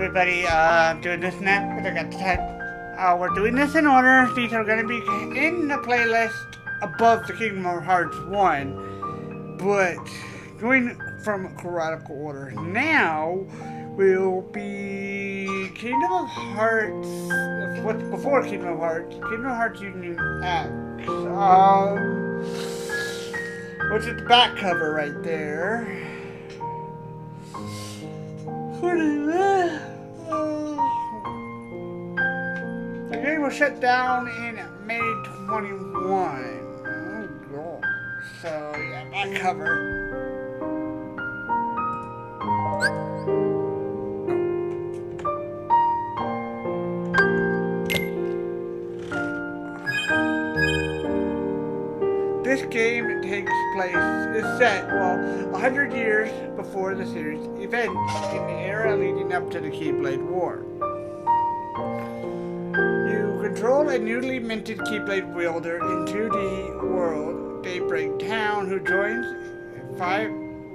everybody. I'm doing this now because I got the time. We're doing this in order. These are going to be in the playlist above the Kingdom of Hearts 1, but going from chronological order. Now will be Kingdom of Hearts. What's before Kingdom of Hearts? Kingdom of Hearts Union X. Which is the back cover right there. The game was shut down in May 21. Oh god. So yeah, back cover. This game takes place, is set, 100 years before the series event in the era leading up to the Keyblade War. You control a newly minted Keyblade wielder in 2D world, Daybreak Town, who joins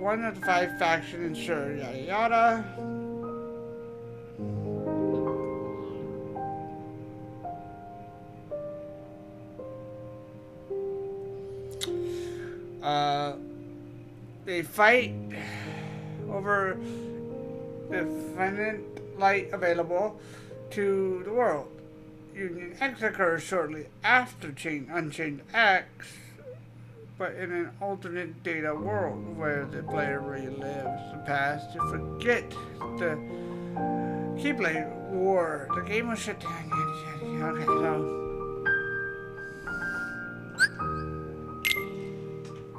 one of the 5 factions, sure, yada yada. They fight over the finite light available to the world. Union X occurs shortly after Unchained X, but in an alternate data world where the player relives the past to forget the Keyblade War. The game was shut down. Okay, so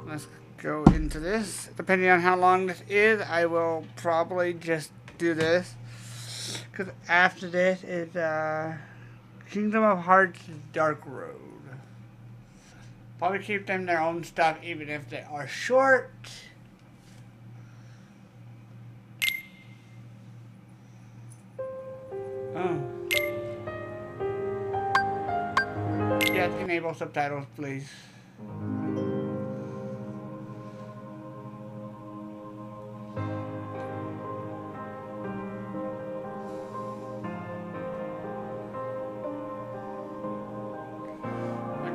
let's go into this. Depending on how long this is, I will probably just do this, because after this is Kingdom of Hearts Dark Road. Probably keep them their own stuff even if they are short. Oh. Yes, enable subtitles, please.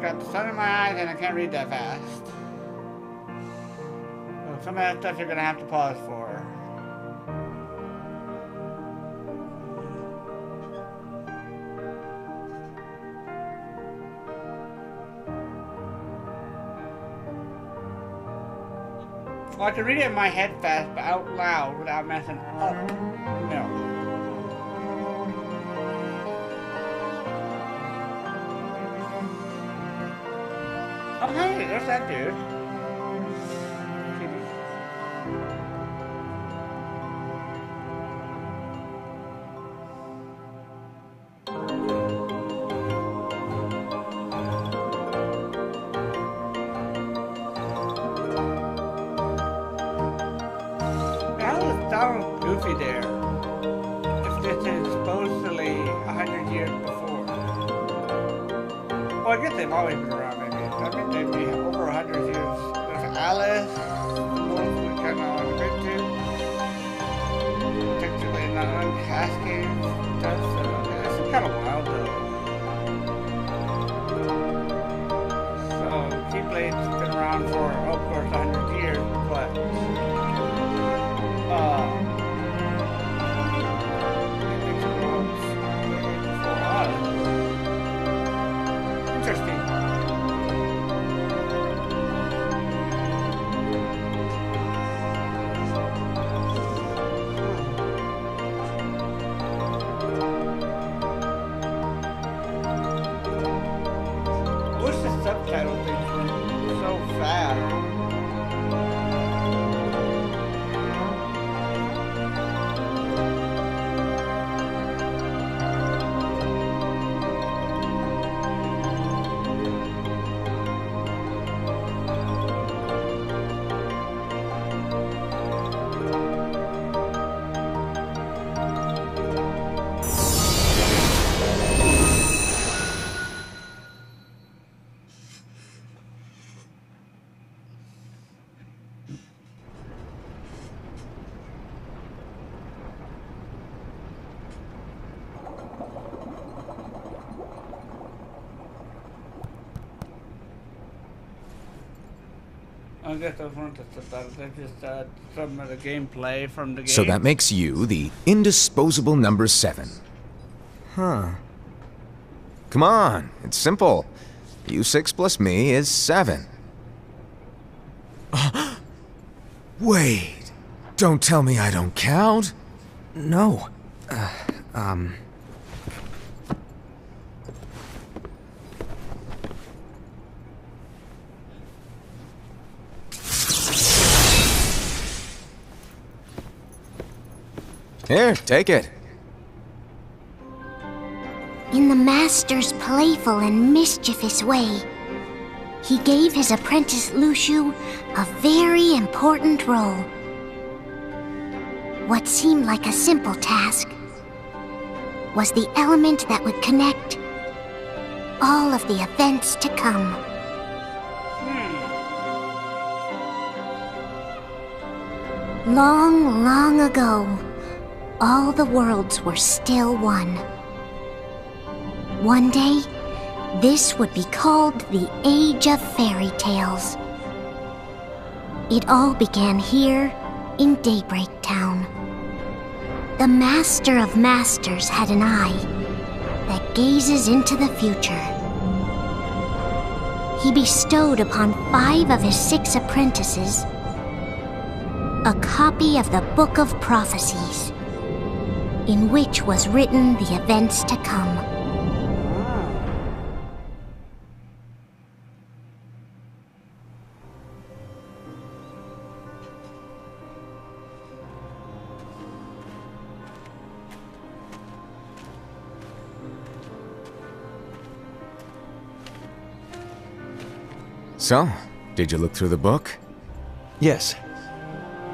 Got the sun in my eyes and I can't read that fast. So some of that stuff you're gonna have to pause for. Well, I can read it in my head fast, but out loud without messing up. No. Oh hey, there's that dude. That was goofy there. If this is supposedly 100 years before. Well, I guess they've always been around. I think they'd be over 100 years. There's Alice, the most we kind of been to. Particularly not cascade stuff, so it's kind of wild though. So, Keyblade's been around for, of course, 100 years, but interesting. I guess those weren't the subtitles. They're just some of the gameplay from the game. So that makes you the indisposable number 7. Huh. Come on, it's simple. You 6 plus me is 7. Wait, don't tell me I don't count. No. Here, take it. In the Master's playful and mischievous way, he gave his apprentice Luciu a very important role. What seemed like a simple task was the element that would connect all of the events to come. Long, long ago, all the worlds were still one. One day, this would be called the Age of Fairy Tales. It all began here in Daybreak Town. The Master of Masters had an eye that gazes into the future. He bestowed upon 5 of his 6 apprentices a copy of the Book of Prophecies, in which was written the events to come. So, did you look through the book? Yes.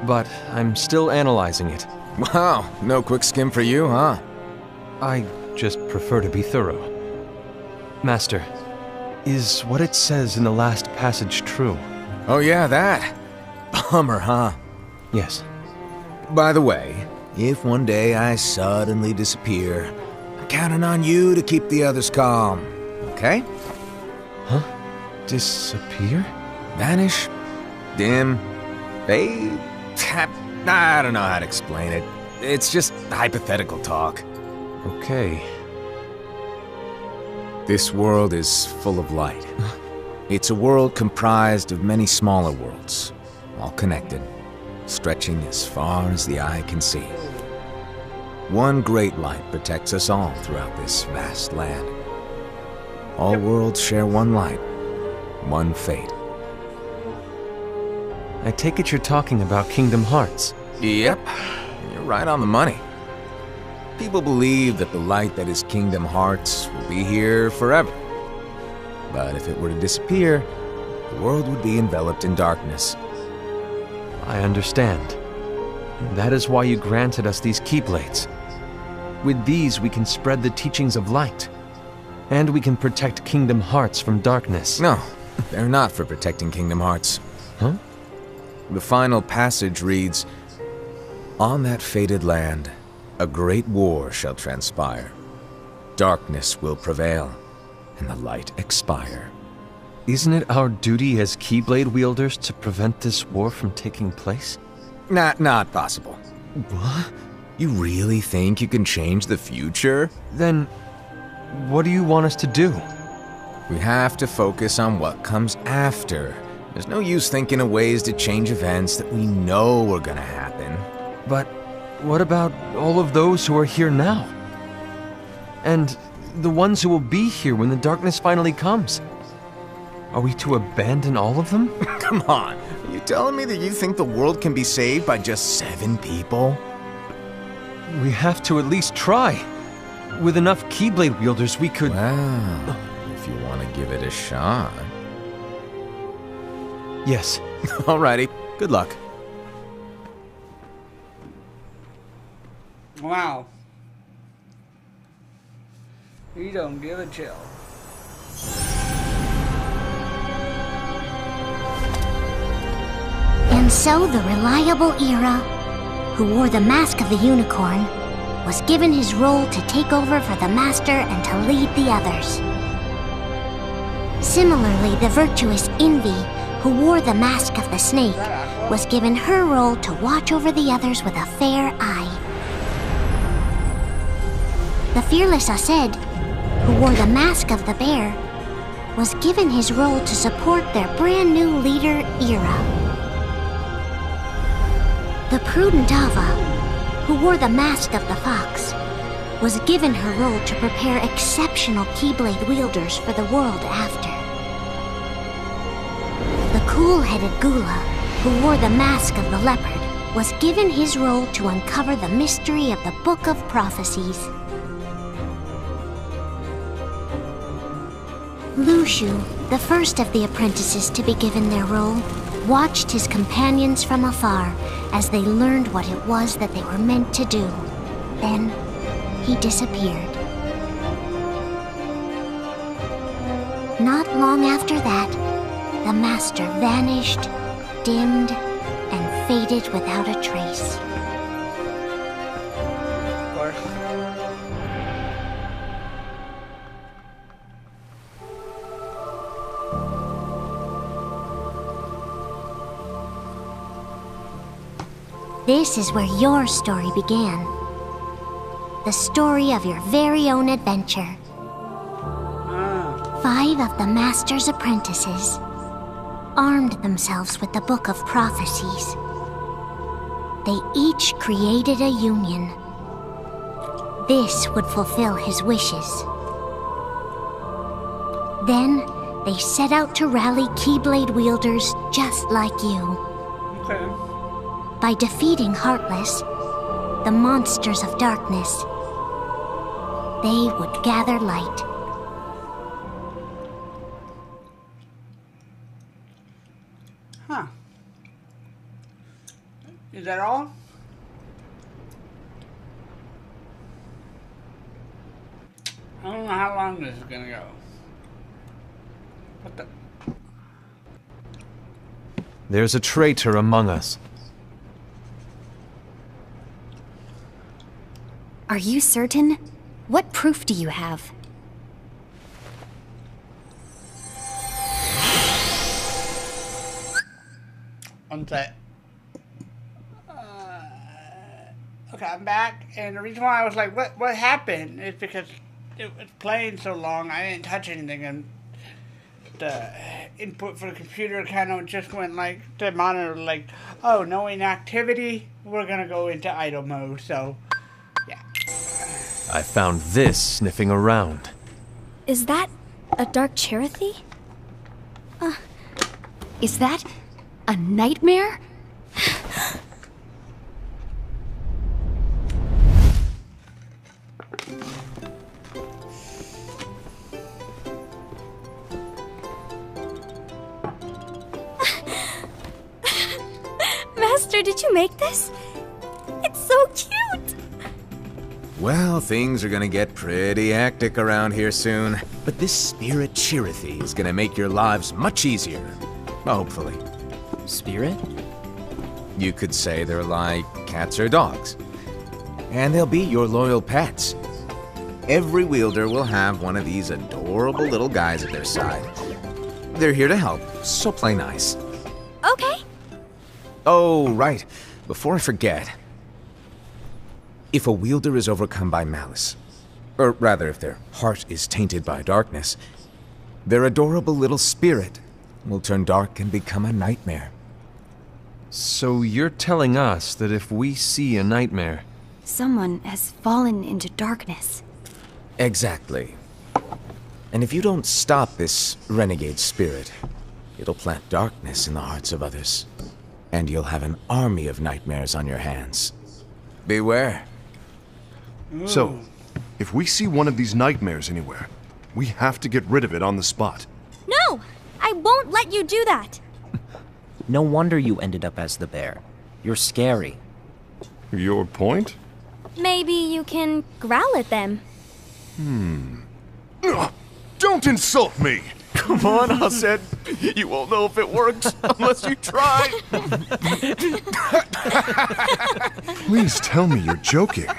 But I'm still analyzing it. Wow, no quick skim for you, huh? I just prefer to be thorough. Master, is what it says in the last passage true? Oh yeah, that. Bummer, huh? Yes. By the way, if one day I suddenly disappear, I'm counting on you to keep the others calm, okay? Huh? Disappear? Vanish? Dim? Fade? I don't know how to explain it. It's just hypothetical talk. Okay. This world is full of light. It's a world comprised of many smaller worlds, all connected, stretching as far as the eye can see. One great light protects us all throughout this vast land. All worlds share one light, one fate. I take it you're talking about Kingdom Hearts. Yep, you're right on the money. People believe that the light that is Kingdom Hearts will be here forever. But if it were to disappear, the world would be enveloped in darkness. I understand. That is why you granted us these Keyblades. With these, we can spread the teachings of light. And we can protect Kingdom Hearts from darkness. No, they're not for protecting Kingdom Hearts. Huh? The final passage reads, "On that fated land, a great war shall transpire. Darkness will prevail, and the light expire." Isn't it our duty as Keyblade wielders to prevent this war from taking place? Not possible. What? You really think you can change the future? Then, what do you want us to do? We have to focus on what comes after. There's no use thinking of ways to change events that we know are gonna happen. But what about all of those who are here now? And the ones who will be here when the darkness finally comes? Are we to abandon all of them? Come on, are you telling me that you think the world can be saved by just 7 people? We have to at least try. With enough Keyblade wielders, we could... Well, if you want to give it a shot. Yes. Alrighty, good luck. Wow. You don't give a chill. And so the reliable Era, who wore the mask of the unicorn, was given his role to take over for the Master and to lead the others. Similarly, the virtuous Envy, who wore the mask of the snake, was given her role to watch over the others with a fair eye. The fearless Ased, who wore the mask of the bear, was given his role to support their brand new leader, Ira. The prudent Ava, who wore the mask of the fox, was given her role to prepare exceptional Keyblade wielders for the world after. The cool-headed Gula, who wore the mask of the leopard, was given his role to uncover the mystery of the Book of Prophecies. Lushu, the first of the apprentices to be given their role, watched his companions from afar as they learned what it was that they were meant to do. Then, he disappeared. Not long after that, the master vanished, dimmed, and faded without a trace. Of course. This is where your story began. The story of your very own adventure. 5 of the Master's apprentices armed themselves with the Book of Prophecies. They each created a union. This would fulfill his wishes. Then, they set out to rally Keyblade wielders just like you. Okay. By defeating Heartless, the monsters of darkness, they would gather light. Huh. Is that all? I don't know how long this is gonna go. What the? There's a traitor among us. Are you certain? What proof do you have? One sec. Okay, I'm back, and the reason why I was like, what happened is because it was playing so long, I didn't touch anything, and the input for the computer kind of just went like, the monitor like, oh, no inactivity, we're gonna go into idle mode, so, yeah. I found this sniffing around. Is that a dark Cherothy? Is that a nightmare? Master, did you make this? It's so cute! Well, things are gonna get pretty hectic around here soon. But this spirit Cherothy is gonna make your lives much easier. Hopefully. Spirit? You could say they're like cats or dogs. And they'll be your loyal pets. Every wielder will have one of these adorable little guys at their side. They're here to help, so play nice. Okay. Oh, right. Before I forget. If a wielder is overcome by malice, or rather if their heart is tainted by darkness, their adorable little spirit will turn dark and become a nightmare. So you're telling us that if we see a nightmare... Someone has fallen into darkness. Exactly. And if you don't stop this renegade spirit, it'll plant darkness in the hearts of others. And you'll have an army of nightmares on your hands. Beware. So, if we see one of these nightmares anywhere, we have to get rid of it on the spot. No! I won't let you do that! No wonder you ended up as the bear. You're scary. Your point? Maybe you can growl at them. Ugh, don't insult me! Come on, Ased. You won't know if it works unless you try. Please tell me you're joking.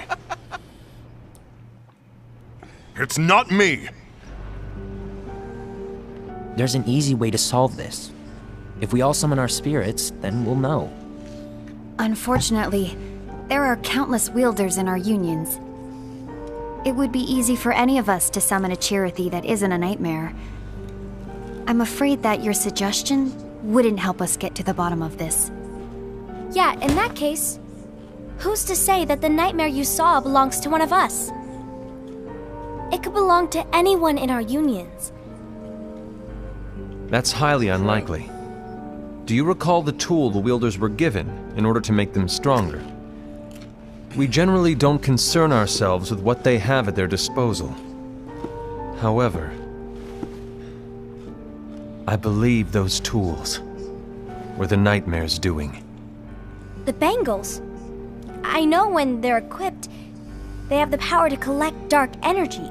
It's not me! There's an easy way to solve this. If we all summon our spirits, then we'll know. Unfortunately, there are countless wielders in our unions. It would be easy for any of us to summon a Chirithy that isn't a nightmare. I'm afraid that your suggestion wouldn't help us get to the bottom of this. Yeah, in that case, who's to say that the nightmare you saw belongs to one of us? It could belong to anyone in our unions. That's highly unlikely. Do you recall the tool the wielders were given in order to make them stronger? We generally don't concern ourselves with what they have at their disposal. However, I believe those tools were the nightmare's doing. The bangles. I know when they're equipped, they have the power to collect dark energy.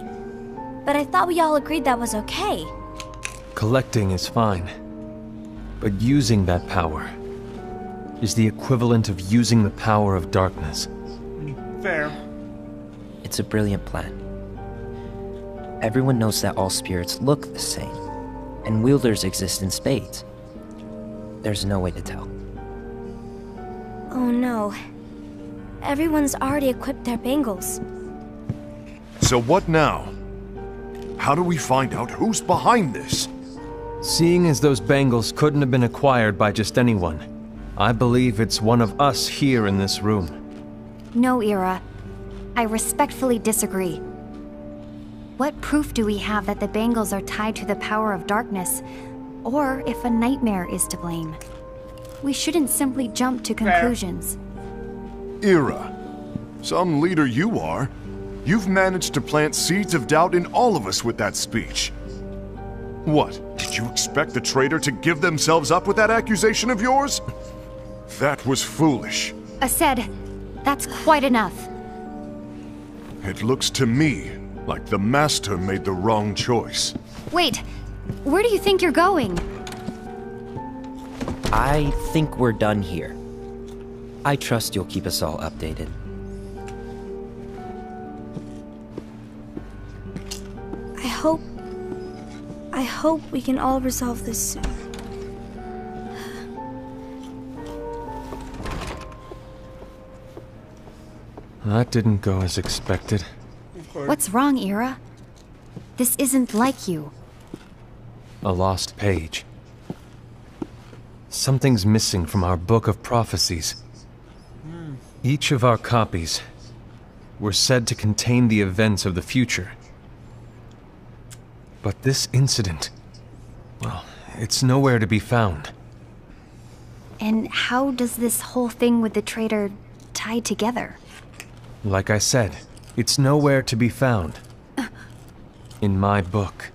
But I thought we all agreed that was okay. Collecting is fine, but using that power is the equivalent of using the power of darkness. Fair. It's a brilliant plan. Everyone knows that all spirits look the same, and wielders exist in spades. There's no way to tell. Oh no. Everyone's already equipped their bangles. So what now? How do we find out who's behind this? Seeing as those bangles couldn't have been acquired by just anyone, I believe it's one of us here in this room. No, Ira. I respectfully disagree. What proof do we have that the bangles are tied to the power of darkness, or if a nightmare is to blame? We shouldn't simply jump to conclusions. Ira, some leader you are. You've managed to plant seeds of doubt in all of us with that speech. What, did you expect the traitor to give themselves up with that accusation of yours? That was foolish. Aced, that's quite enough. It looks to me like the Master made the wrong choice. Wait, where do you think you're going? I think we're done here. I trust you'll keep us all updated. I hope we can all resolve this soon. That didn't go as expected. What's wrong, Ira? This isn't like you. A lost page. Something's missing from our book of prophecies. Each of our copies were said to contain the events of the future. But this incident, well, it's nowhere to be found. And how does this whole thing with the traitor tie together? Like I said, it's nowhere to be found. In my book.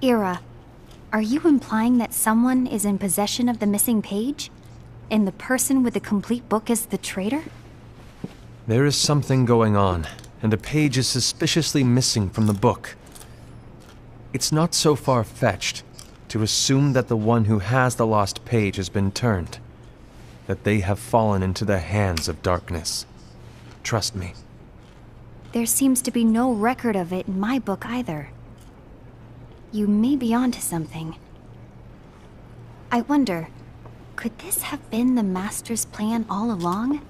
Ira, are you implying that someone is in possession of the missing page? And the person with the complete book is the traitor? There is something going on, and a page is suspiciously missing from the book. It's not so far-fetched to assume that the one who has the lost page has been turned, that they have fallen into the hands of darkness. Trust me. There seems to be no record of it in my book either. You may be onto something. I wonder, could this have been the Master's plan all along?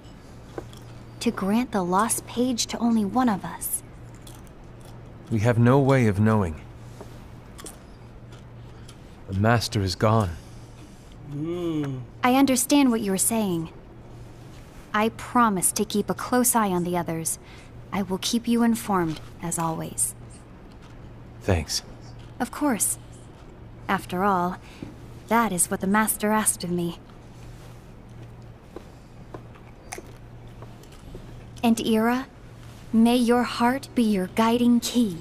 To grant the lost page to only one of us? We have no way of knowing. The Master is gone. I understand what you were saying. I promise to keep a close eye on the others. I will keep you informed, as always. Thanks. Of course. After all, that is what the Master asked of me. And Ira, may your heart be your guiding key.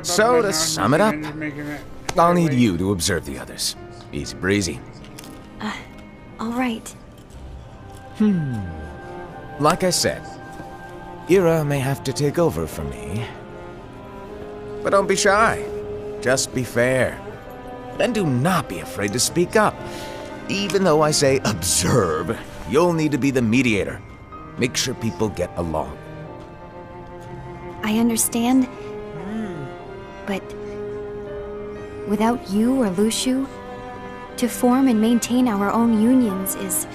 So, to sum it up, I'll need you to observe the others. Easy breezy. All right. Like I said, Ira may have to take over for me. But don't be shy. Just be fair. Then do not be afraid to speak up. Even though I say observe, you'll need to be the mediator. Make sure people get along. I understand. But without you or Luciu, to form and maintain our own unions is...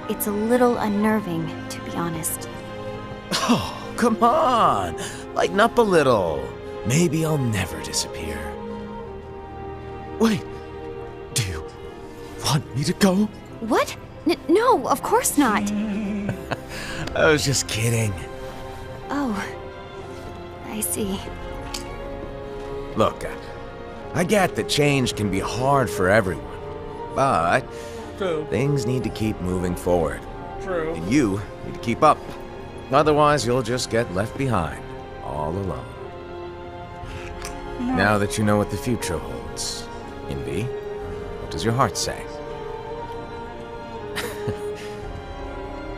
it's a little unnerving, to be honest. Oh, come on. Lighten up a little. Maybe I'll never disappear. Wait. Do you want me to go? What? No, of course not. I was just kidding. Oh, I see. Look, I get that change can be hard for everyone, but True. things need to keep moving forward. True. And you need to keep up. Otherwise, you'll just get left behind, all alone. Now that you know what the future holds, Envy, what does your heart say?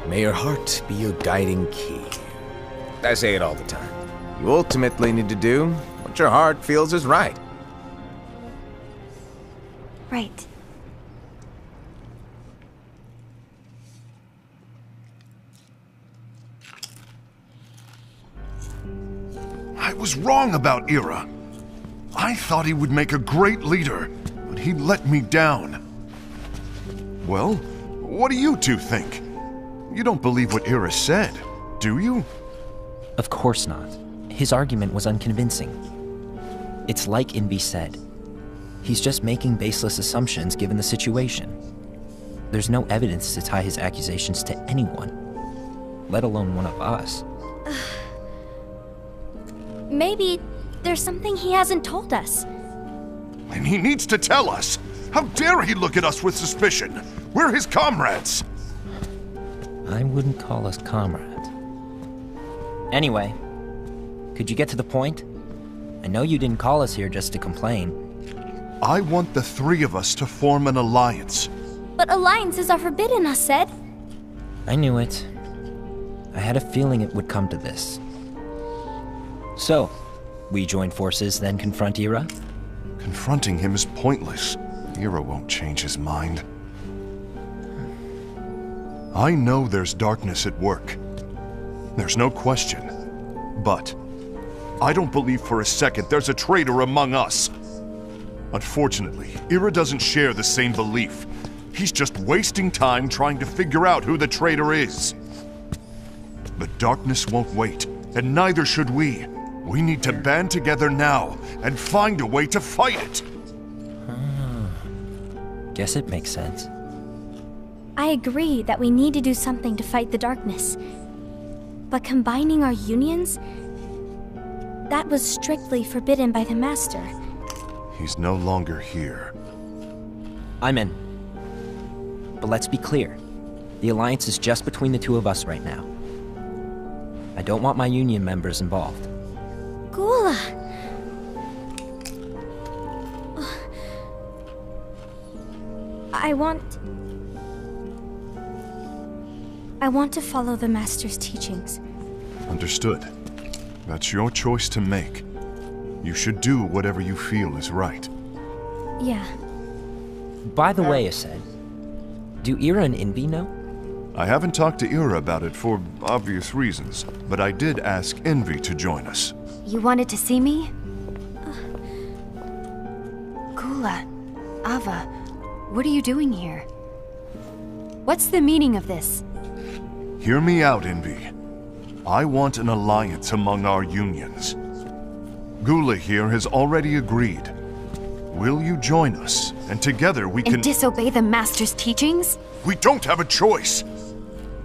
May your heart be your guiding key. I say it all the time. You ultimately need to do what your heart feels is right. Right. I was wrong about Ira. I thought he would make a great leader, but he let me down. Well, what do you two think? You don't believe what Ira said, do you? Of course not. His argument was unconvincing. It's like Envy said. He's just making baseless assumptions given the situation. There's no evidence to tie his accusations to anyone, let alone one of us. Maybe there's something he hasn't told us. And he needs to tell us. How dare he look at us with suspicion? We're his comrades. I wouldn't call us comrades. Anyway, could you get to the point? I know you didn't call us here just to complain. I want the three of us to form an alliance. But alliances are forbidden, us said. I knew it. I had a feeling it would come to this. So, we join forces, then confront Ira? Confronting him is pointless. Ira won't change his mind. I know there's darkness at work. There's no question. But I don't believe for a second there's a traitor among us. Unfortunately, Ira doesn't share the same belief. He's just wasting time trying to figure out who the traitor is. But darkness won't wait, and neither should we. We need to band together now and find a way to fight it. Guess it makes sense. I agree that we need to do something to fight the darkness. But combining our unions? That was strictly forbidden by the Master. He's no longer here. I'm in. But let's be clear. The alliance is just between the two of us right now. I don't want my union members involved. Gula! I want to follow the Master's teachings. Understood. That's your choice to make. You should do whatever you feel is right. Yeah. By the way, Ased, do Ira and Envy know? I haven't talked to Ira about it for obvious reasons, but I did ask Envy to join us. You wanted to see me? Gula, Ava, what are you doing here? What's the meaning of this? Hear me out, Envy. I want an alliance among our unions. Gula here has already agreed. Will you join us? And together we can... And disobey the Master's teachings? We don't have a choice!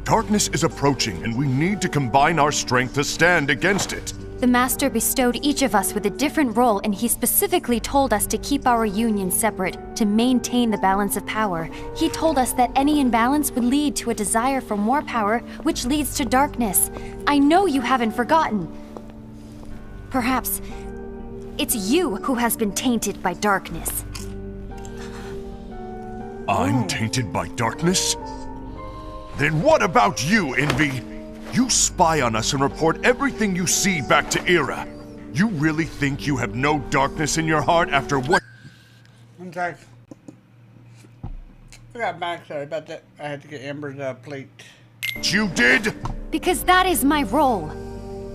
Darkness is approaching, and we need to combine our strength to stand against it. The Master bestowed each of us with a different role, and he specifically told us to keep our union separate, to maintain the balance of power. He told us that any imbalance would lead to a desire for more power, which leads to darkness. I know you haven't forgotten. Perhaps it's you who has been tainted by darkness. I'm tainted by darkness? Then what about you, Envy? You spy on us and report everything you see back to Ira. You really think you have no darkness in your heart after what... Okay. I got back. Sorry about that. I had to get Amber's plate. You did? Because that is my role.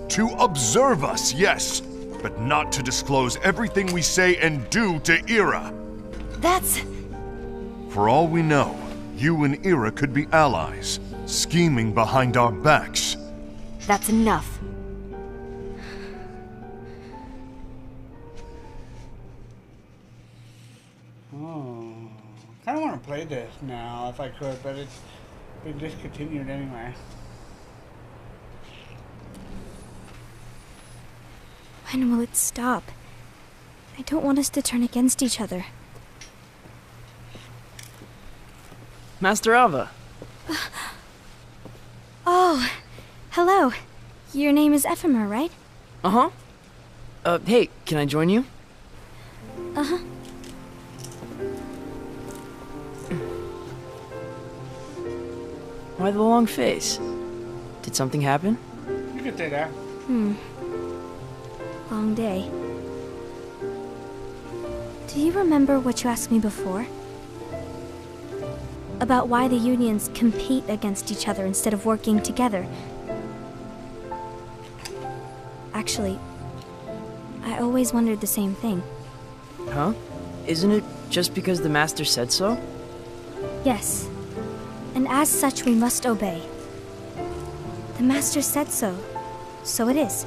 To observe us, yes, but not to disclose everything we say and do to Ira. That's... For all we know, you and Ira could be allies, scheming behind our backs. that's enough. Oh. I kind of want to play this now if I could, but it's been discontinued anyway. When will it stop? I don't want us to turn against each other. Master Alva. Oh, hello. Your name is Ephemer, right? Uh-huh. Hey, can I join you? Uh-huh. Why the long face? Did something happen? You could say that. Long day. Do you remember what you asked me before? About why the unions compete against each other instead of working together. Actually, I always wondered the same thing. Huh? Isn't it just because the Master said so? Yes. And as such, we must obey. The Master said so. So it is.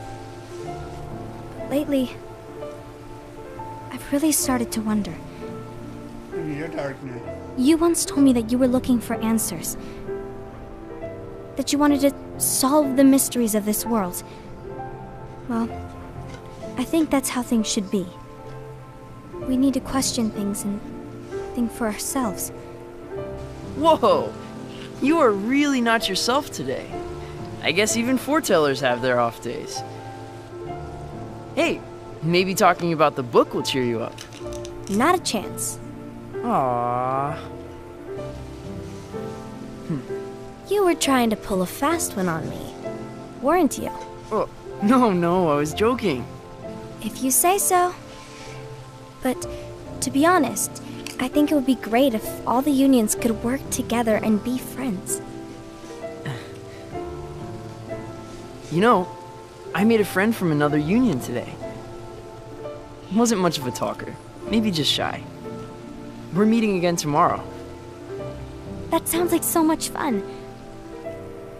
But lately, I've really started to wonder. In your darkness. You once told me that you were looking for answers. That you wanted to solve the mysteries of this world. Well, I think that's how things should be. We need to question things and think for ourselves. Whoa! You are really not yourself today. I guess even foretellers have their off days. Hey, maybe talking about the book will cheer you up. Not a chance. Aww. You were trying to pull a fast one on me, weren't you? Oh, no, I was joking. If you say so. But, to be honest, I think it would be great if all the unions could work together and be friends. You know, I made a friend from another union today. Wasn't much of a talker, maybe just shy. We're meeting again tomorrow. That sounds like so much fun.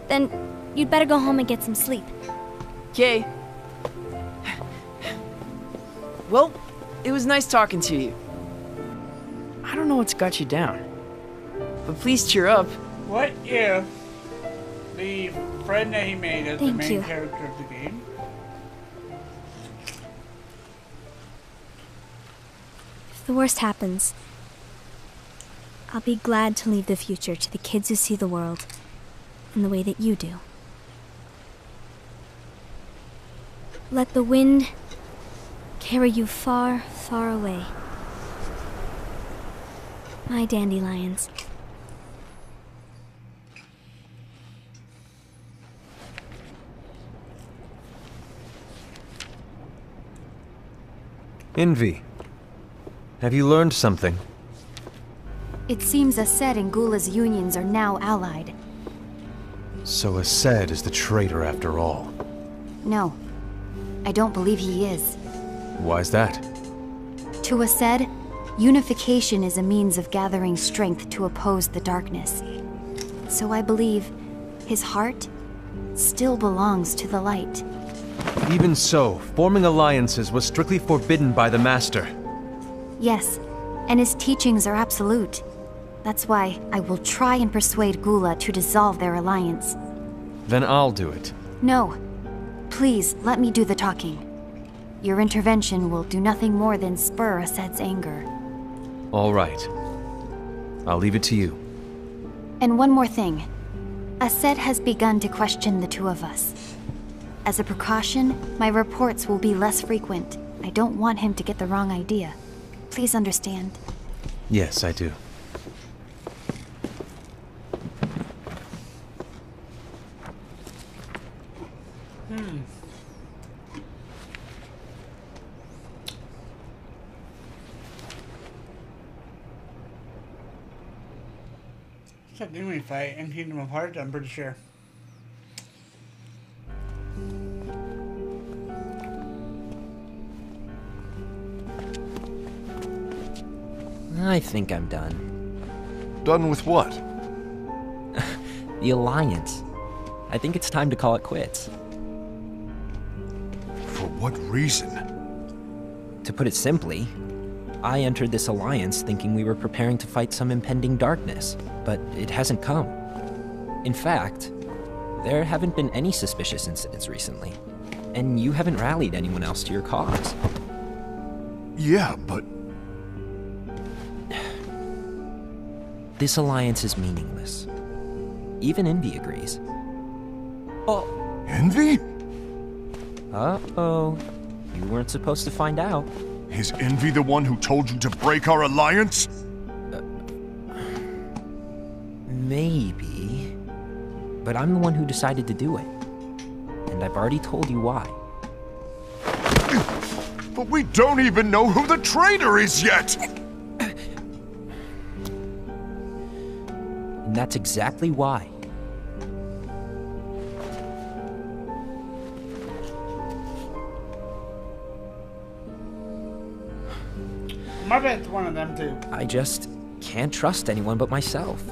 Then, you'd better go home and get some sleep. Okay. Well, it was nice talking to you. I don't know what's got you down, but please cheer up. What if the friend that he made is the Thank main you. character of the game? If the worst happens, I'll be glad to leave the future to the kids who see the world in the way that you do. Let the wind carry you far, far away. My dandelions. Envy. Have you learned something? It seems Ased and Gula's unions are now allied. So Ased is the traitor after all. No, I don't believe he is. Why's that? To Ased, unification is a means of gathering strength to oppose the darkness. So I believe his heart still belongs to the light. Even so, forming alliances was strictly forbidden by the Master. Yes, and his teachings are absolute. That's why I will try and persuade Gula to dissolve their alliance. Then I'll do it. No. Please, let me do the talking. Your intervention will do nothing more than spur Ased's anger. All right. I'll leave it to you. And one more thing. Ased has begun to question the two of us. As a precaution, my reports will be less frequent. I don't want him to get the wrong idea. Please understand. Yes, I do. It's a thing we fight in Kingdom of Hearts, I'm pretty sure. I think I'm done. Done with what? The Alliance. I think it's time to call it quits. For what reason? To put it simply, I entered this alliance thinking we were preparing to fight some impending darkness, but it hasn't come. In fact, there haven't been any suspicious incidents recently, and you haven't rallied anyone else to your cause. Yeah, but... This alliance is meaningless. Even Envy agrees. Oh. Envy? Uh-oh. You weren't supposed to find out. Is Envy the one who told you to break our alliance? Maybe. But I'm the one who decided to do it. And I've already told you why. But we don't even know who the traitor is yet! And that's exactly why. My bet's one of them too. I just can't trust anyone but myself.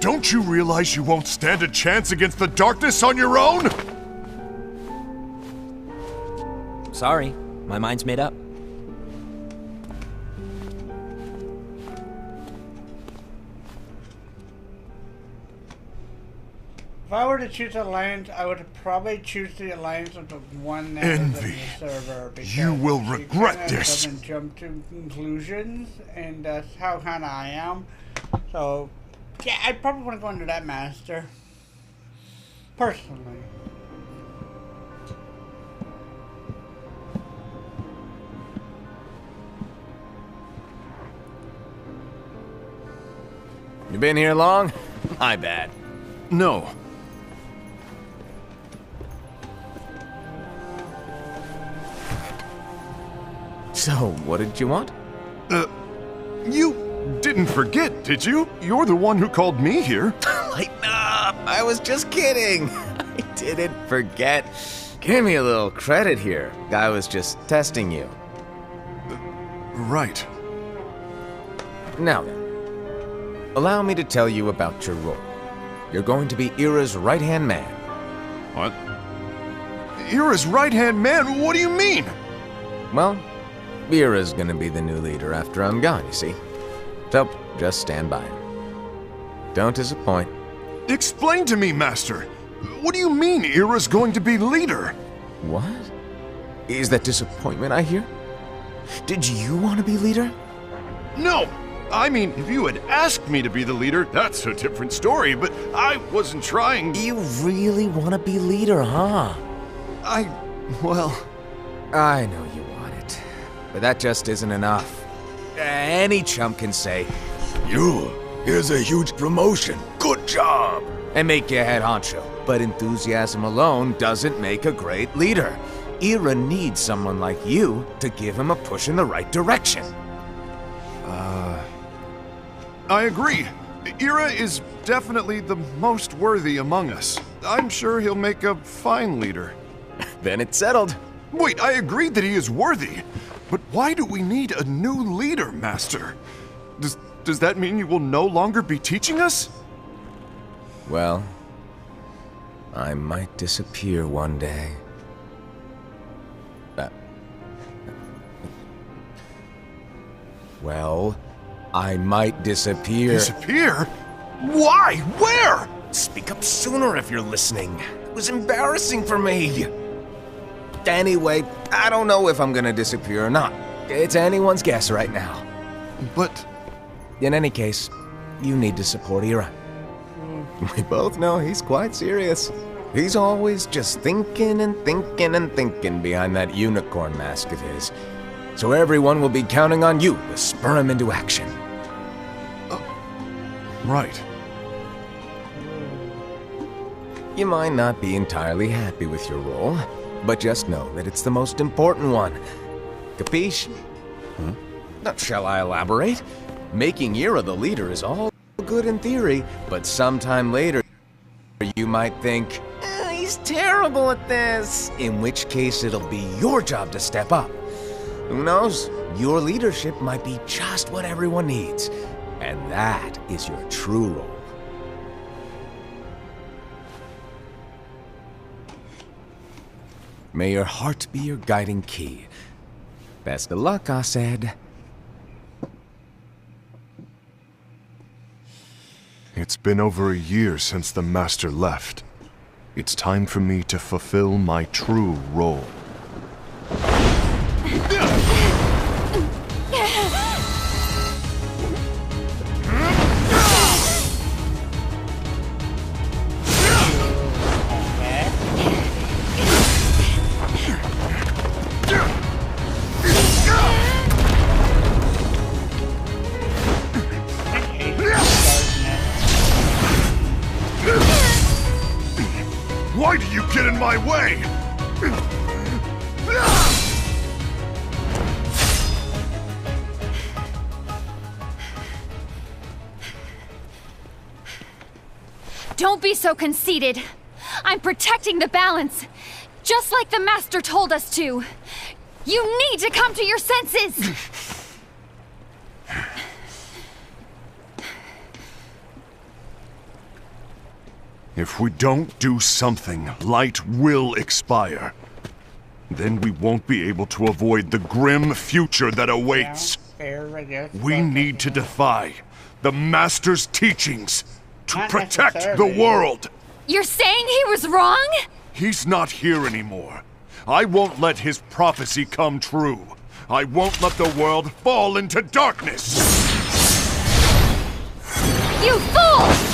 Don't you realize you won't stand a chance against the darkness on your own? Sorry, my mind's made up. If I were to choose an alliance, I would probably choose the alliance of the one that Envy. is in the server. You will she regret kinda this. doesn't jump to conclusions, and that's how kind of I am. So, yeah, I probably want to go under that master. Personally. You been here long? My bad. No. So, what did you want? You didn't forget, did you? You're the one who called me here. Lighten up! I was just kidding. I didn't forget. Give me a little credit here. I was just testing you. Right. Now then, allow me to tell you about your role. You're going to be Ira's right-hand man. What? Ira's right-hand man? What do you mean? Well, Ira's gonna be the new leader after I'm gone, you see. So, just stand by him. Don't disappoint. Explain to me, Master. What do you mean Ira's going to be leader? What? Is that disappointment I hear? Did you want to be leader? No! I mean, if you had asked me to be the leader, that's a different story, but I wasn't trying. You really want to be leader, huh? Well... I know you want it, but that just isn't enough. Any chump can say, here's a huge promotion, good job, and make you head honcho. But enthusiasm alone doesn't make a great leader. Ira needs someone like you to give him a push in the right direction. I agree. Ira is definitely the most worthy among us. I'm sure he'll make a fine leader. Then it's settled. Wait, I agreed that he is worthy. But why do we need a new leader, Master? Does that mean you will no longer be teaching us? Well, I might disappear one day. Well, I might disappear. Disappear? Why? Where? Speak up sooner if you're listening. It was embarrassing for me. Anyway, I don't know if I'm gonna disappear or not. It's anyone's guess right now. But... In any case, you need to support Ira. We both know he's quite serious. He's always just thinking and thinking and thinking behind that unicorn mask of his. So everyone will be counting on you to spur him into action. Right. You might not be entirely happy with your role, but just know that it's the most important one. Capiche? Shall I elaborate? Making Ira the leader is all... good in theory, but sometime later you might think, he's terrible at this. In which case it'll be your job to step up. Who knows? Your leadership might be just what everyone needs. And that is your true role. May your heart be your guiding key. Best of luck, Ased. It's been over a year since the Master left. It's time for me to fulfill my true role. Why do you get in my way? Don't be so conceited. I'm protecting the balance, just like the Master told us to. You need to come to your senses! If we don't do something, light will expire. Then we won't be able to avoid the grim future that awaits. Fair, I guess. We need to defy the Master's teachings to Not protect the necessarily. world. You're saying he was wrong? He's not here anymore. I won't let his prophecy come true. I won't let the world fall into darkness. You fool!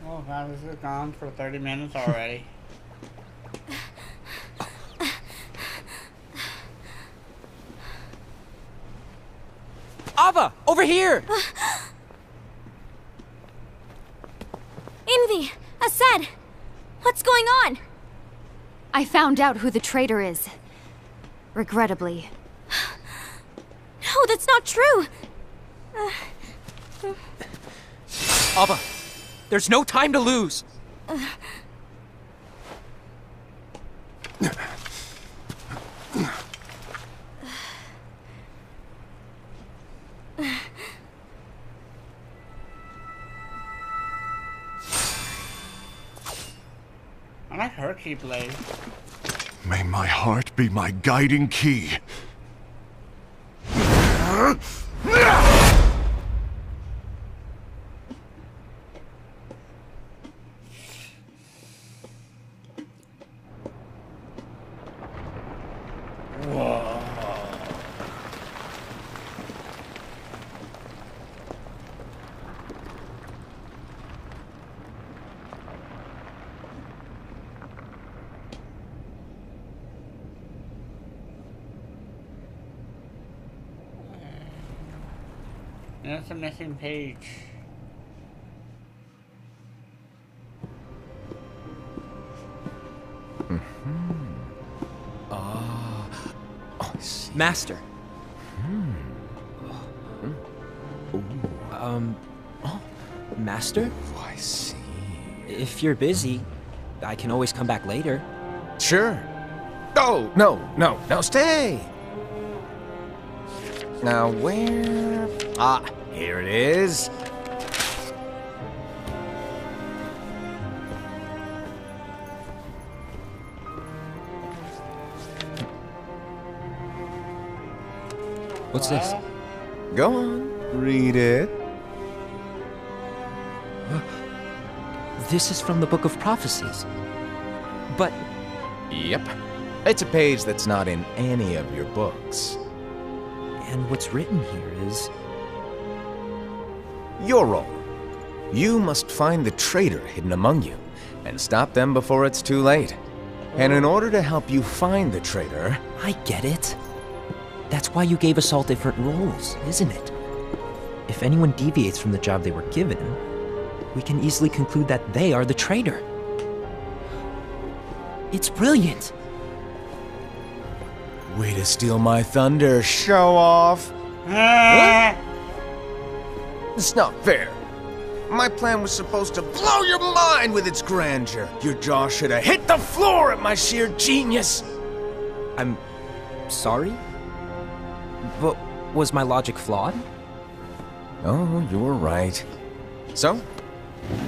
Oh god, this is gone for 30 minutes already. Ava, over here! Envy! Ased! What's going on? I found out who the traitor is. Regrettably. No, that's not true! Ava, there's no time to lose. I like her keyblade. May my heart be my guiding key. That's a missing page. Master. Master? Oh, I see. If you're busy, I can always come back later. Sure. Oh, no, stay! Now where... Ah, here it is. What's this? Go on, read it. This is from the Book of Prophecies. But Yep. It's a page that's not in any of your books. and what's written here is... Your role. You must find the traitor hidden among you, and stop them before it's too late. And in order to help you find the traitor... I get it. That's why you gave us all different roles, isn't it? If anyone deviates from the job they were given, we can easily conclude that they are the traitor. It's brilliant. Way to steal my thunder, show off. Ah! It's not fair. My plan was supposed to blow your mind with its grandeur. Your jaw should have hit the floor at my sheer genius. I'm sorry? But was my logic flawed? Oh, you're right. So,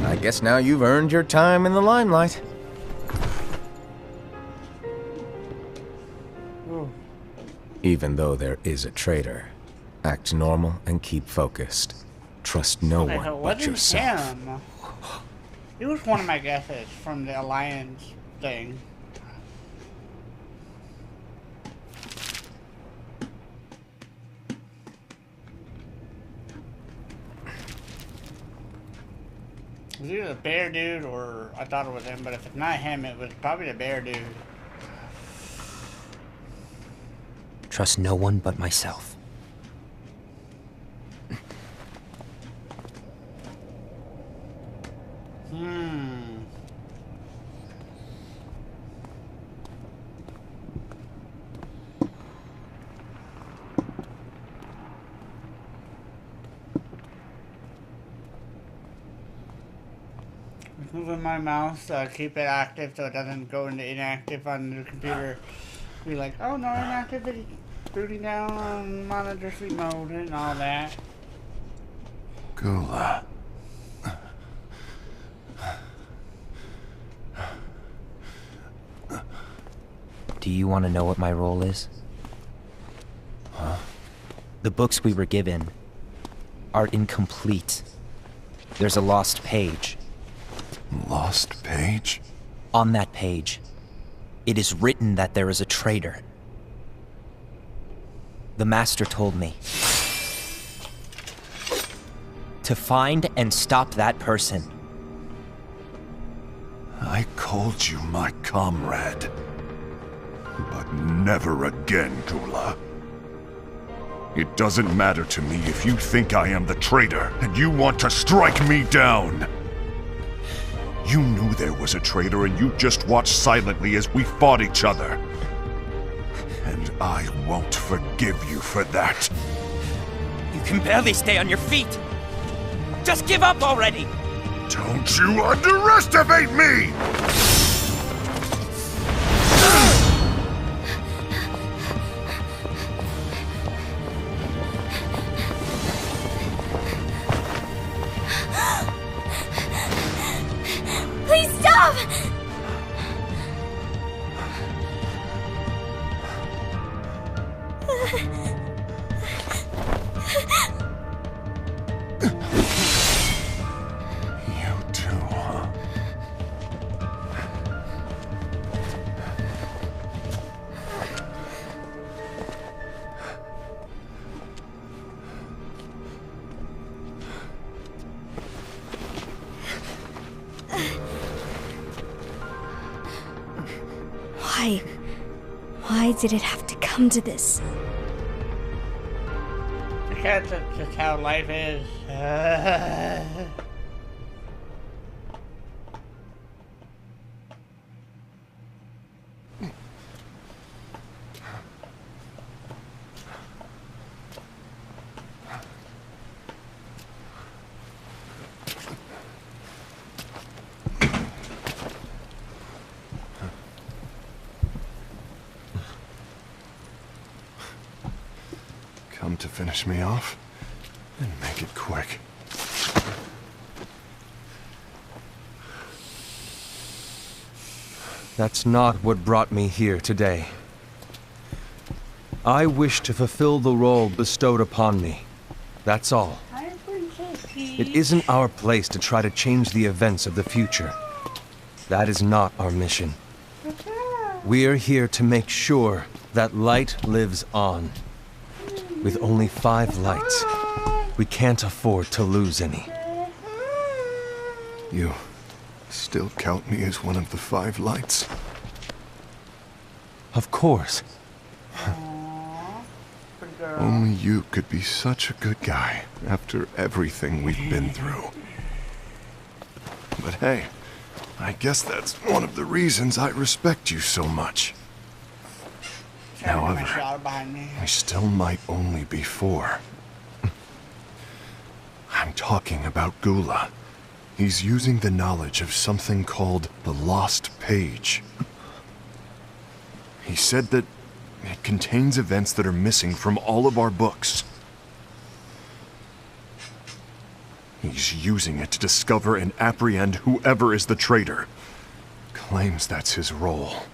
I guess now you've earned your time in the limelight. Even though there is a traitor, act normal and keep focused. Trust no one but yourself. Him? He was one of my guesses from the Alliance thing. It was either the bear dude or I thought it was him, but if it's not him, it was probably the bear dude. Trust no one but myself. Moving my mouse, keep it active so it doesn't go into inactive on the computer. Be like, oh no, inactivity, booting down on monitor sleep mode and all that. Gula. Do you want to know what my role is? Huh? The books we were given are incomplete. There's a lost page. Lost page? On that page, it is written that there is a traitor. The Master told me to find and stop that person. I called you my comrade. But never again, Gula. It doesn't matter to me if you think I am the traitor and you want to strike me down. You knew there was a traitor and you just watched silently as we fought each other. And I won't forgive you for that. You can barely stay on your feet. Just give up already! Don't you underestimate me! Please stop! You too, huh? Why did it have to come to this? Because that's just how life is. Come to finish me off? Then make it quick. That's not what brought me here today. I wish to fulfill the role bestowed upon me. That's all. It isn't our place to try to change the events of the future. That is not our mission. We're here to make sure that light lives on. With only 5 lights, we can't afford to lose any. You still count me as one of the 5 lights? Of course. Aww. Good girl. Only you could be such a good guy after everything we've been through. But hey, I guess that's one of the reasons I respect you so much. However, I still might only be 4. I'm talking about Gula. He's using the knowledge of something called the Lost Page. He said that it contains events that are missing from all of our books. He's using it to discover and apprehend whoever is the traitor. Claims that's his role.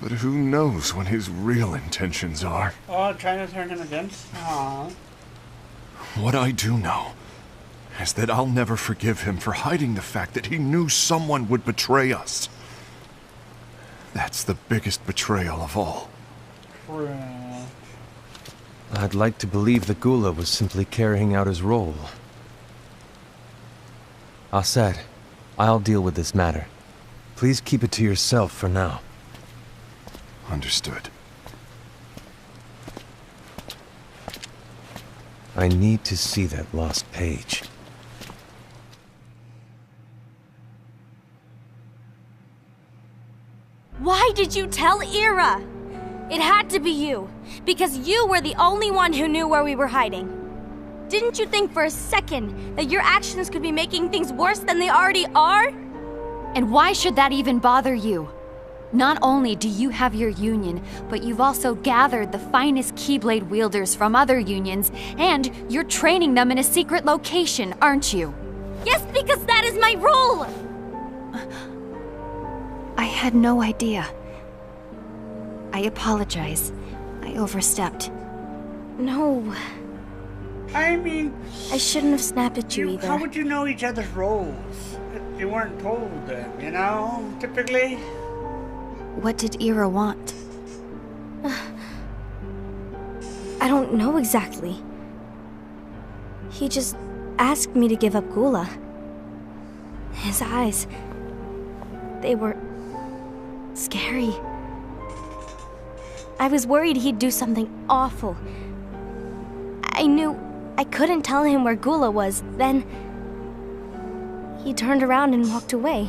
But who knows what his real intentions are? Oh, trying to turn him against? Aww. What I do know is that I'll never forgive him for hiding the fact that he knew someone would betray us. That's the biggest betrayal of all. I'd like to believe that Gula was simply carrying out his role. Aset, I'll deal with this matter. Please keep it to yourself for now. Understood. I need to see that lost page. Why did you tell Ira? It had to be you, because you were the only one who knew where we were hiding. Didn't you think for a second that your actions could be making things worse than they already are? And why should that even bother you? Not only do you have your union, but you've also gathered the finest Keyblade wielders from other unions, and you're training them in a secret location, aren't you? Yes, because that is my role! I had no idea. I apologize. I overstepped. No, I mean, I shouldn't have snapped at you either. how would you know each other's roles if you weren't told them, you know, typically? What did Ira want? I don't know exactly. He just asked me to give up Gula. His eyes, they were scary. I was worried he'd do something awful. I knew I couldn't tell him where Gula was. Then he turned around and walked away.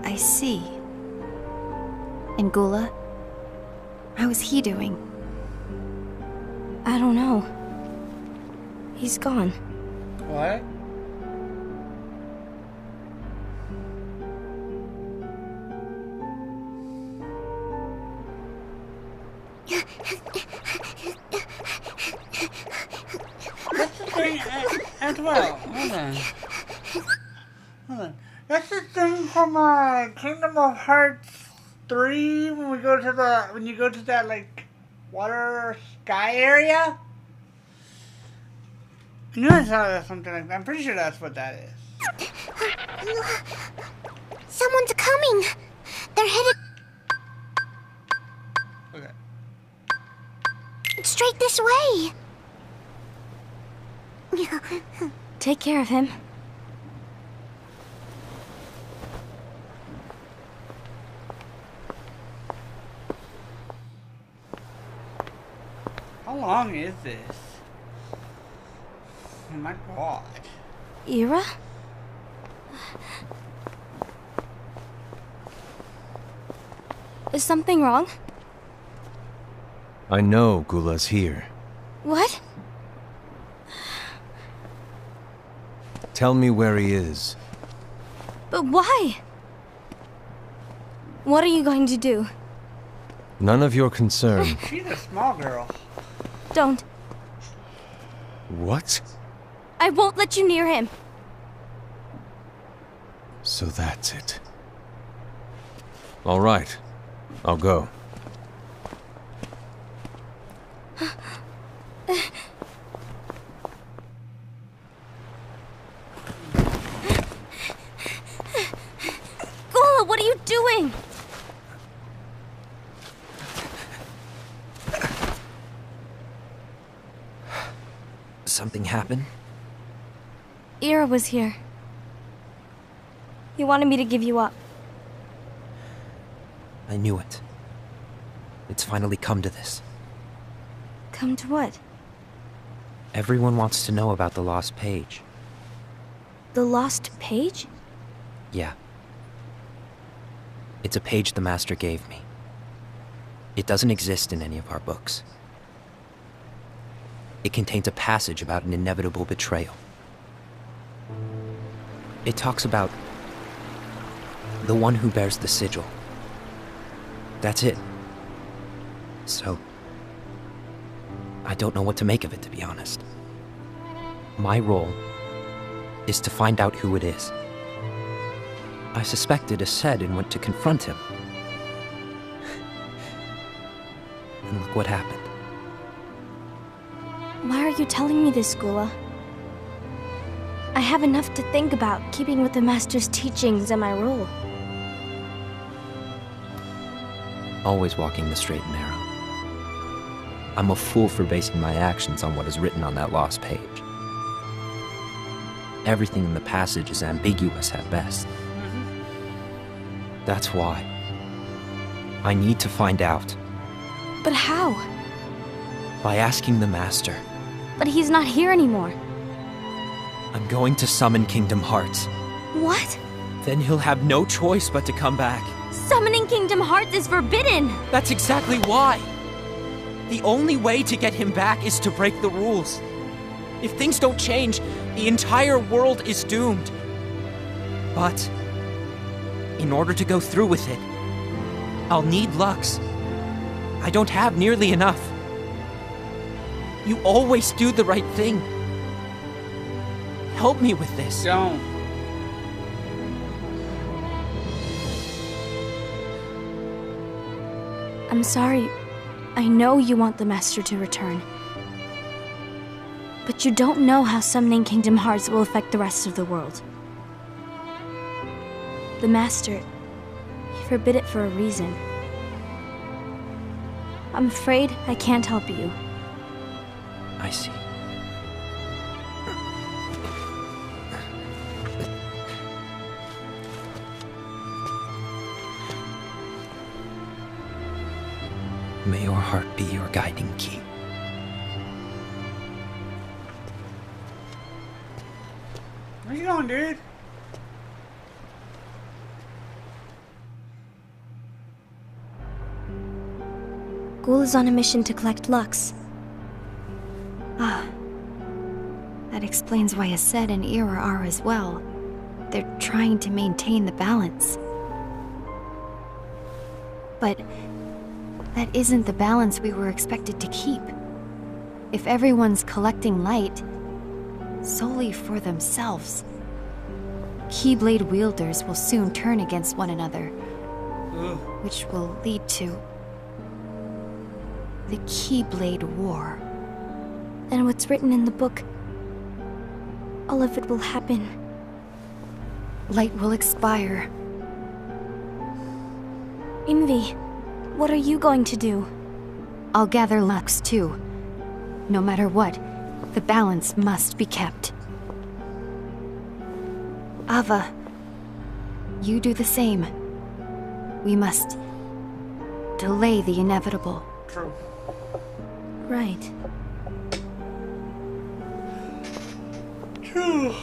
I see. And Gula? How is he doing? I don't know. He's gone. What? That's the thing as well. Hold on. Hold on. That's the thing from Kingdom of Hearts 3 when you go to that like water sky area. I knew I saw something like that. I'm pretty sure that's what that is. Someone's coming. They're headed Okay. straight this way. Take care of him. How long is this? Oh my god. Ira? Is something wrong? I know Gula's here. What? Tell me where he is. But why? What are you going to do? None of your concern. She's a small girl. Don't. What? I won't let you near him. So that's it. All right. I'll go. Gula, what are you doing? Something happened? Ira was here. You wanted me to give you up. I knew it. It's finally come to this. Come to what? Everyone wants to know about the lost page. The lost page? Yeah. It's a page the Master gave me. It doesn't exist in any of our books. It contains a passage about an inevitable betrayal. It talks about the one who bears the sigil. That's it. So, I don't know what to make of it, to be honest. My role is to find out who it is. I suspected Ased and went to confront him. And look what happened. Why are you telling me this, Gula? I have enough to think about, keeping with the Master's teachings and my role. Always walking the straight and narrow. I'm a fool for basing my actions on what is written on that lost page. Everything in the passage is ambiguous at best. That's why. I need to find out. But how? By asking the Master. But he's not here anymore. I'm going to summon Kingdom Hearts. What? Then he'll have no choice but to come back. Summoning Kingdom Hearts is forbidden! That's exactly why! The only way to get him back is to break the rules. If things don't change, the entire world is doomed. But, in order to go through with it, I'll need Lux. I don't have nearly enough. You always do the right thing. Help me with this. Don't. I'm sorry. I know you want the Master to return. But you don't know how summoning Kingdom Hearts will affect the rest of the world. The Master, he forbid it for a reason. I'm afraid I can't help you. I see. May your heart be your guiding key. Where you going, dude? Ghoul is on a mission to collect Lux. Ah. That explains why Ased and Ira are as well. They're trying to maintain the balance. But that isn't the balance we were expected to keep. If everyone's collecting light solely for themselves, Keyblade wielders will soon turn against one another, which will lead to the Keyblade War. And what's written in the book, all of it will happen. Light will expire. Envy, what are you going to do? I'll gather Lux too. No matter what, the balance must be kept. Ava, you do the same. We must delay the inevitable. True. Right. True.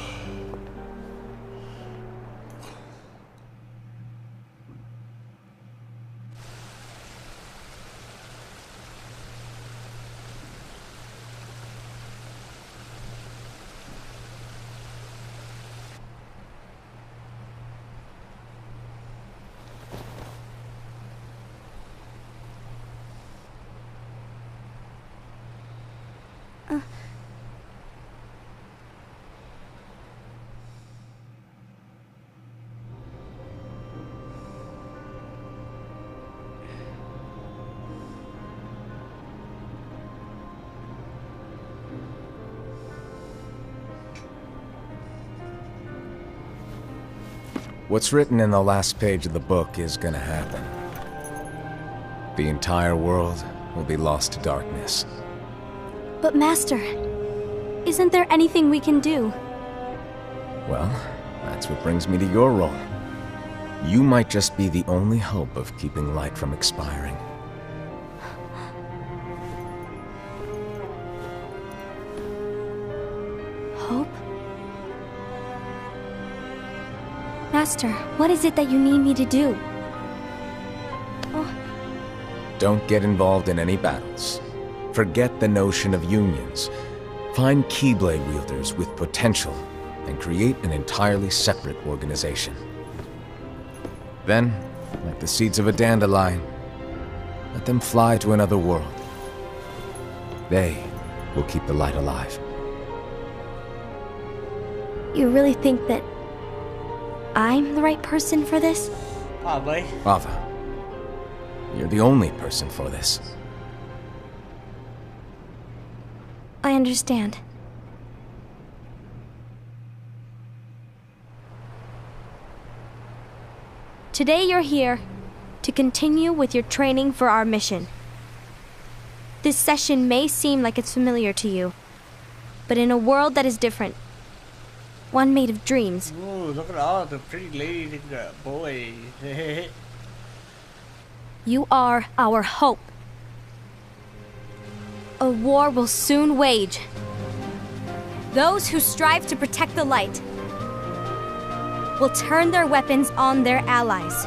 What's written in the last page of the book is gonna happen. The entire world will be lost to darkness. But Master, isn't there anything we can do? Well, that's what brings me to your role. You might just be the only hope of keeping light from expiring. Hope? Master, what is it that you need me to do? Oh. Don't get involved in any battles. Forget the notion of unions. Find Keyblade wielders with potential and create an entirely separate organization. Then, like the seeds of a dandelion, let them fly to another world. They will keep the light alive. You really think that I'm the right person for this? Probably. Ava, you're the only person for this. I understand. Today you're here to continue with your training for our mission. This session may seem like it's familiar to you, but in a world that is different, one made of dreams. Ooh, look at all the pretty ladies and boys. You are our hope. A war will soon wage. Those who strive to protect the light will turn their weapons on their allies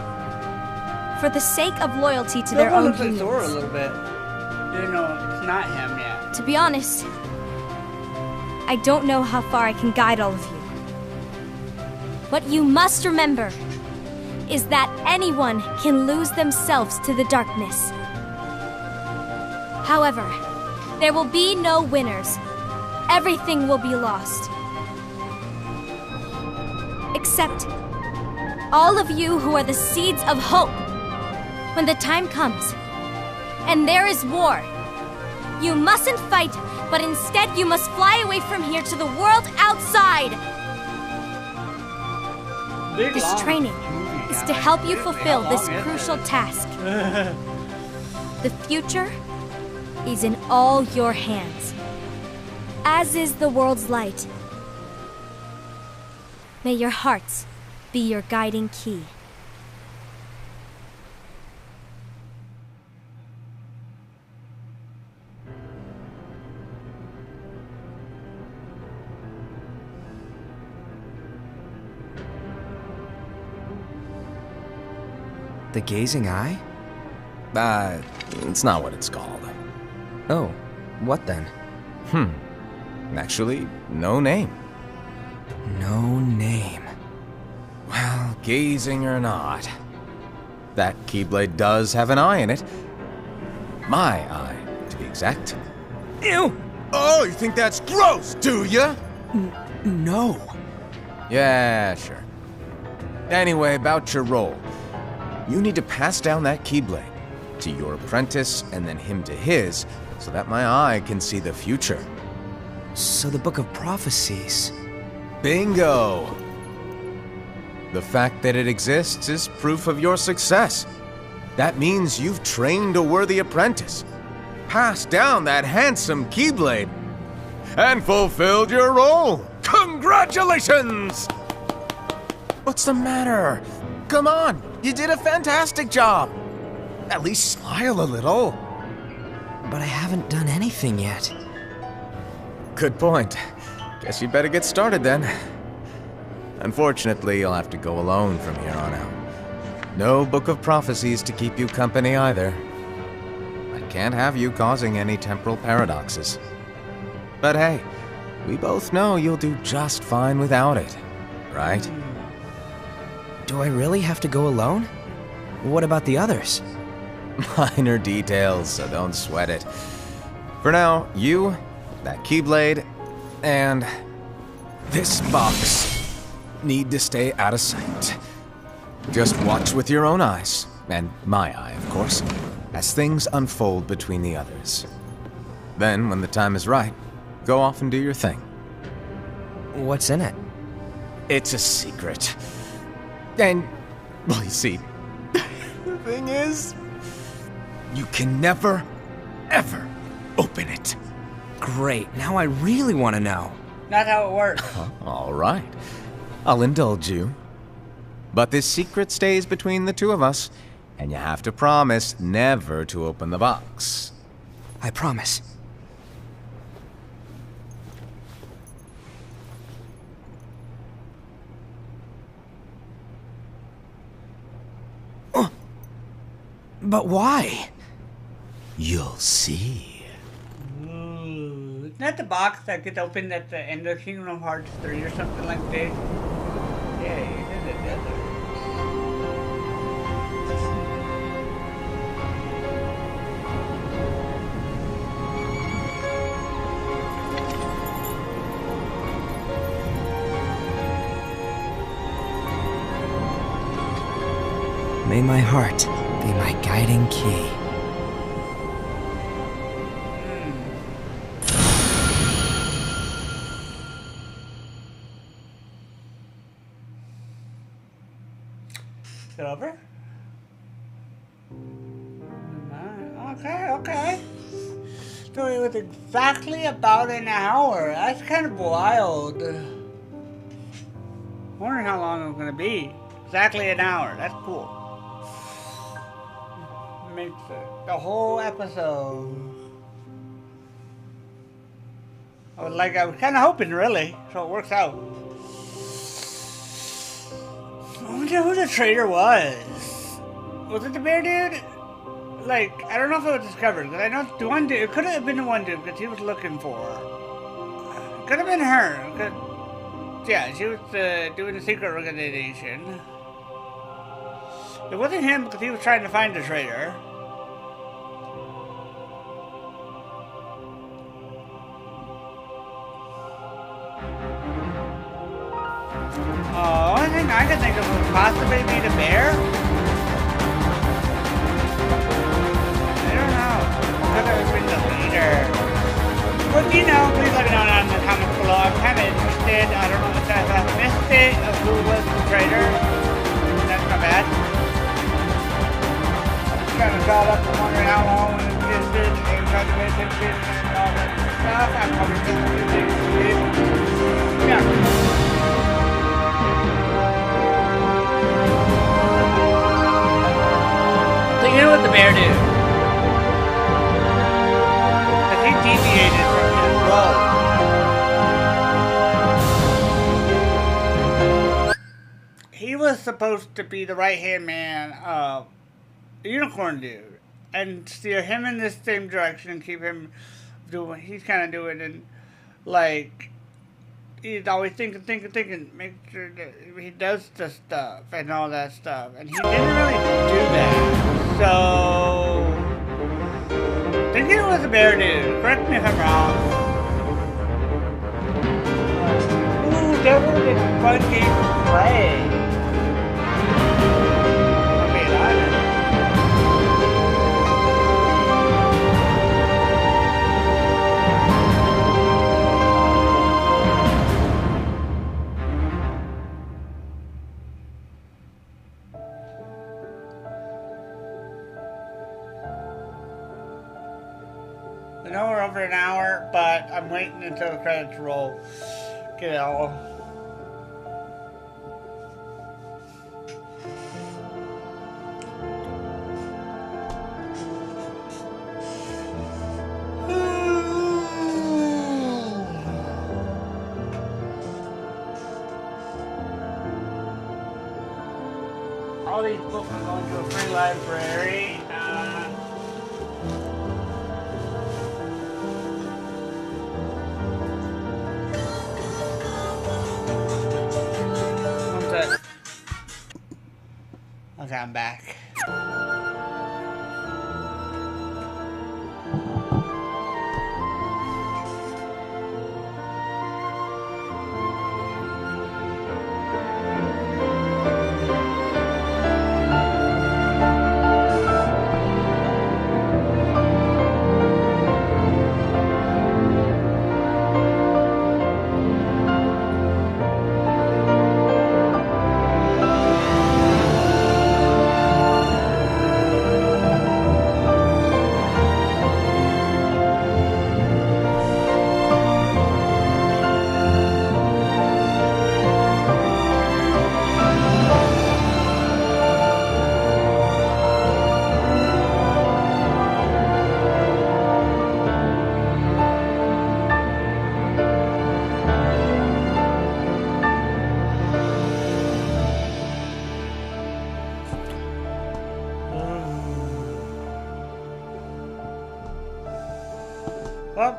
for the sake of loyalty to their own looks like unions. Zora a little bit. You know, it's not him yet. To be honest, I don't know how far I can guide all of you. What you must remember is that anyone can lose themselves to the darkness. However, there will be no winners. Everything will be lost. Except all of you who are the seeds of hope. When the time comes, and there is war, you mustn't fight, but instead you must fly away from here to the world outside. This training is to help you fulfill this crucial task. The future is in all your hands, as is the world's light. May your hearts be your guiding key. The gazing eye? It's not what it's called. Oh, what then? Actually, no name. No name. Well, gazing or not, that Keyblade does have an eye in it. My eye, to be exact. Ew! Oh, you think that's gross, do ya? No. Yeah, sure. Anyway, about your role. You need to pass down that Keyblade to your apprentice and then him to his, so that my eye can see the future. So the Book of Prophecies. Bingo! The fact that it exists is proof of your success. That means you've trained a worthy apprentice, passed down that handsome Keyblade, and fulfilled your role. Congratulations! What's the matter? Come on, you did a fantastic job. At least smile a little. But I haven't done anything yet. Good point. Guess you'd better get started then. Unfortunately, you'll have to go alone from here on out. No Book of Prophecies to keep you company either. I can't have you causing any temporal paradoxes. But hey, we both know you'll do just fine without it, right? Do I really have to go alone? What about the others? Minor details, so don't sweat it. For now, you, that Keyblade, and this box need to stay out of sight. Just watch with your own eyes, and my eye, of course, as things unfold between the others. Then, when the time is right, go off and do your thing. What's in it? It's a secret. And, well, you see, the thing is, you can never, ever open it. Great, now I really want to know. Not how it works. All right. I'll indulge you. But this secret stays between the two of us, and you have to promise never to open the box. I promise. But why? You'll see. Ooh, isn't that the box that gets opened at the end of Kingdom Hearts 3 or something like that? Yeah, you did it, did it. May my heart be my guiding key. Is it over? Okay. So it was exactly about an hour. That's kind of wild. Wondering how long it was gonna be. Exactly an hour. That's cool. Makes it the whole episode. I was kind of hoping, really, so it works out. I wonder who the traitor was. Was it the bear dude? Like, I don't know if it was discovered, because I know the one dude, it could have been the one dude, because he was looking for her. It could have been her. Yeah, she was doing the secret organization. It wasn't him, because he was trying to find the traitor. Oh, only thing I could think of would possibly be the bear. I don't know. Could have been the leader. Well, you know, please let me know down in the comments below. I'm kind of interested. I don't know if I missed it of who was the traitor. That's not bad. I'm kind of caught up and wondering how long it existed and trying to make it fit and all that stuff. I'm probably just yeah. So you know what the bear did? Because he deviated from his role. He was supposed to be the right-hand man of the unicorn dude. And steer him in this same direction and keep him doing what he's kind of doing. And, like, he's always thinking, make sure that he does the stuff and all that stuff. And he didn't really do that. So, I think it was a bear dude. Correct me if I'm wrong. Ooh, that would have been a fun game to play. I mean, I don't know. I know we're over an hour, but I'm waiting until the credits roll. Get it all. All these books are going to a free library. Okay, I'm back.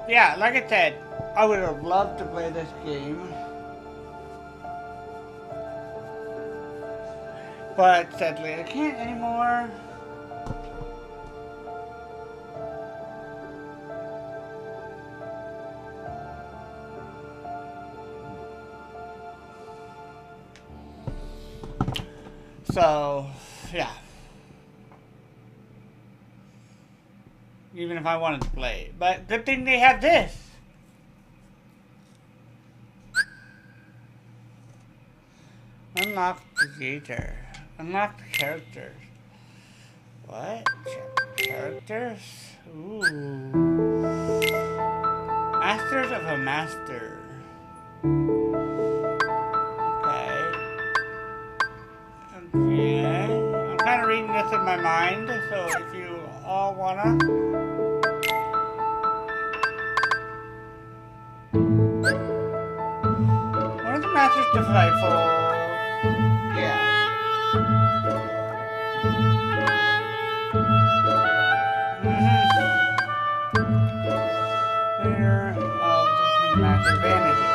yeah, like I said, I would have loved to play this game. But sadly, I can't anymore. So, yeah. Even if I wanted to play. But good thing they have this. Unlock the creator. Unlock the characters. What? Characters? Ooh. Masters of a Master. Okay. I'm kind of reading this in my mind, so if you all wanna. One of the Masters Disciple. Yeah. Leader of the Master Vanity.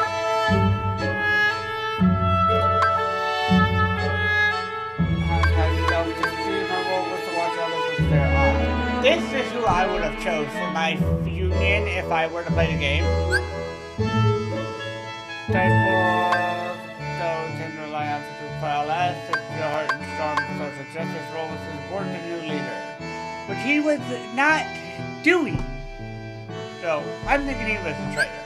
This is who I would have chose for my union if I were to play the game. Type of those tend to rely on to prowess, the heart and strong social justice role was important a new leader, which he was not doing. So I'm thinking he was a traitor.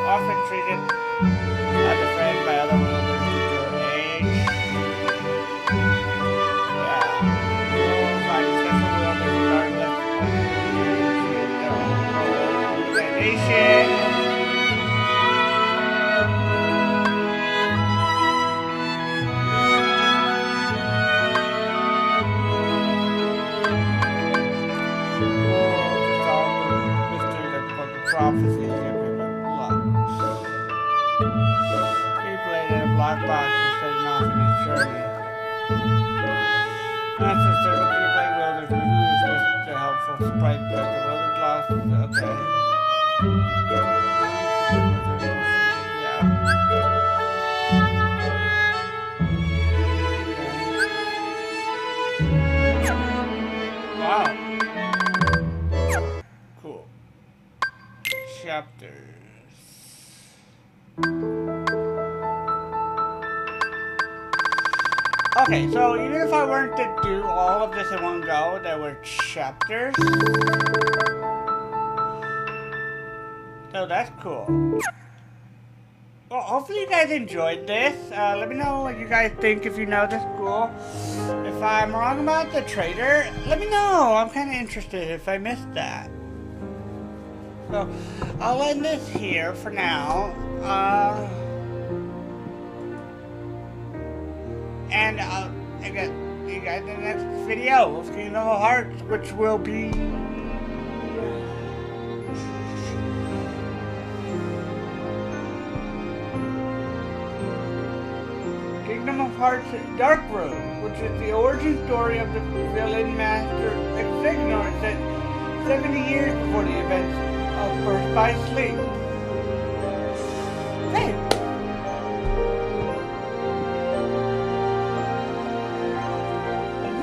Often treated as a friend by other wielders due to her age. Prophecies of luck. He played in a black box and setting off in his journey. Master servant Keyblade wielders review his list to helpful sprite that the wielders lost. Okay. Yeah. Wow. Cool. Chapters. Okay, so even if I weren't to do all of this in one go, there were chapters. So that's cool. Well, hopefully you guys enjoyed this. Let me know what you guys think if you know this school. If I'm wrong about the traitor, let me know. I'm kind of interested if I missed that. So, I'll end this here for now. And I'll get you guys in the next video of Kingdom of Hearts, which will be Kingdom of Hearts Dark Road, which is the origin story of the villain Master Exegnar set 70 years before the events of Birth by Sleep. Hey!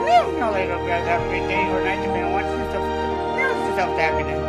Well, no later, guys. Have a great day or night, depending on what yourself to happiness.